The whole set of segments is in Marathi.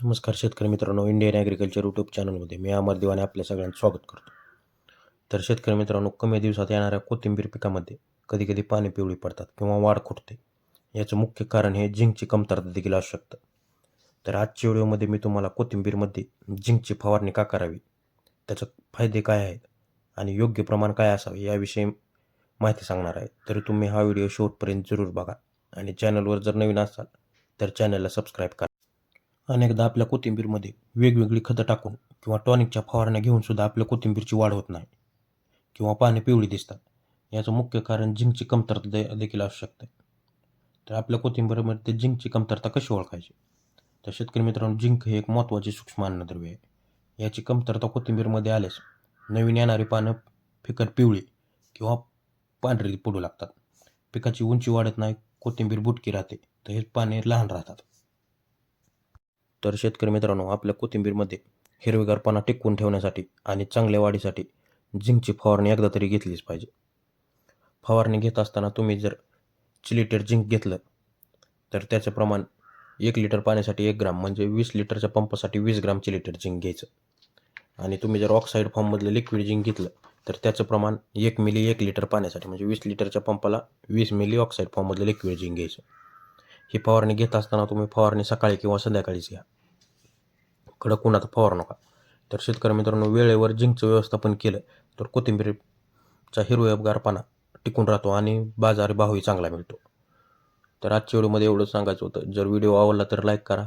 नमस्कार शेतकरी मित्रांनो, इंडियन ॲग्रिकल्चर यूट्यूब चॅनलमध्ये मी अमर दिवाने आपल्या सगळ्यांचं स्वागत करतो. तर शेतकरी मित्रांनो, कमी दिवसात येणाऱ्या कोथिंबीर पिकामध्ये कधी पाने पिवळी पडतात किंवा वाढ खुंटते. याचं मुख्य कारण हे झिंकची कमतरता देखील असू शकतं. तर आजच्या व्हिडिओमध्ये मी तुम्हाला कोथिंबीरमध्ये झिंकची फवारणी का करावी, त्याचे फायदे काय आहेत आणि योग्य प्रमाण काय असावे याविषयी माहिती सांगणार आहे. तर तुम्ही हा व्हिडिओ शेवटपर्यंत जरूर बघा आणि चॅनलवर जर नवीन असाल तर चॅनलला सबस्क्राईब करा. अनेकदा आपल्या कोथिंबीरमध्ये वेगवेगळी खतं टाकून किंवा टॉनिकच्या फवारण्या घेऊन सुद्धा आपल्या कोथिंबीरची वाढ होत नाही किंवा पाने पिवळी दिसतात. याचं मुख्य कारण झिंकची कमतरता देखील असू शकते. तर आपल्या कोथिंबीरमध्ये झिंकची कमतरता कशी ओळखायची? तर शेतकरी मित्रांनो, झिंक हे एक महत्त्वाचे सूक्ष्म अन्नद्रव्य आहे. याची कमतरता कोथिंबीरमध्ये आल्यास नवीन येणारी पानं फिकट पिवळी किंवा पांढरी पडू लागतात. पिकाची उंची वाढत नाही, कोथिंबीर बुटकी राहते, तर हे पाने लहान राहतात. तर शेतकरी मित्रांनो, आपल्या कोथिंबीरमध्ये हिरवेगारपणा टिकवून ठेवण्यासाठी आणि चांगल्या वाढीसाठी झिंकची फवारणी एकदा तरी घेतलीच पाहिजे. फवारणी घेत असताना तुम्ही जर चिलिटेड झिंक घेतलं तर त्याचं प्रमाण 1 लिटर पाण्यासाठी 1 ग्राम म्हणजे 20 लिटरच्या पंपासाठी 20 ग्राम चिलिटेड झिंक घ्यायचं. आणि तुम्ही जर ऑक्साईड फॉर्ममधलं लिक्विड झिंक घेतलं तर त्याचं प्रमाण 1 मिली 1 लिटर पाण्यासाठी म्हणजे 20 लिटरच्या पंपाला 20 मिली ऑक्साईड फॉर्ममधलं लिक्विड झिंक घ्यायचं. ही फवारणी घेत असताना तुम्ही फवारणी सकाळी किंवा संध्याकाळीच घ्या. कडक उन्हात फवारू नका. तर शेतकरी मित्रांनो, वेळेवर झिंकचं व्यवस्थापन केलं तर कोथिंबीरचा हिरवेगारपणा टिकून राहतो आणि बाजारी भावही चांगला मिळतो. तर आजच्या व्हिडिओमध्ये एवढं सांगायचं होतं. जर व्हिडिओ आवडला तर लाईक करा,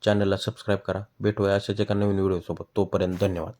चॅनलला सबस्क्राईब करा. भेटूया अशाच एका नवीन व्हिडिओसोबत. तोपर्यंत धन्यवाद.